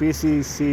PCC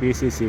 PCC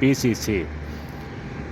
PCC۔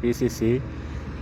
PCC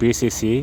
PCC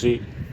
3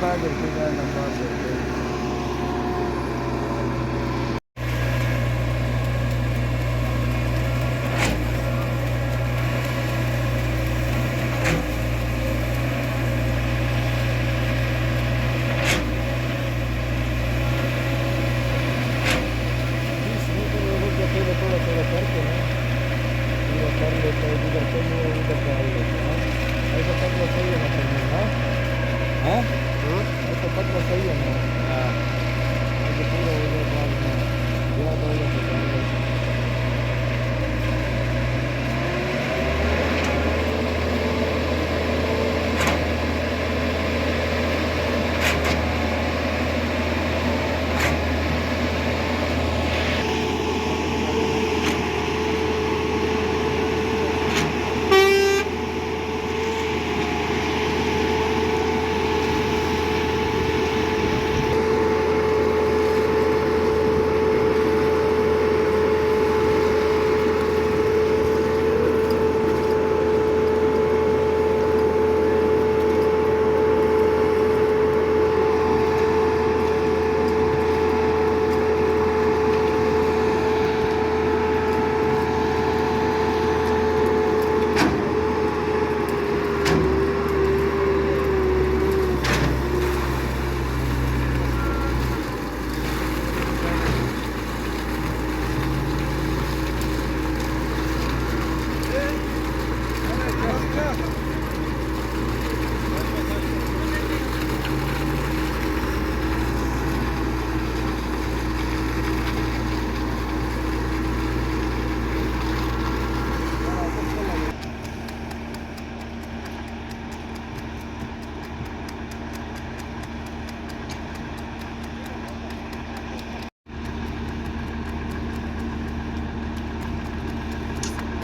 bag है number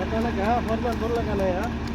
पता लगा फॉर्मल बोल लगा ना यार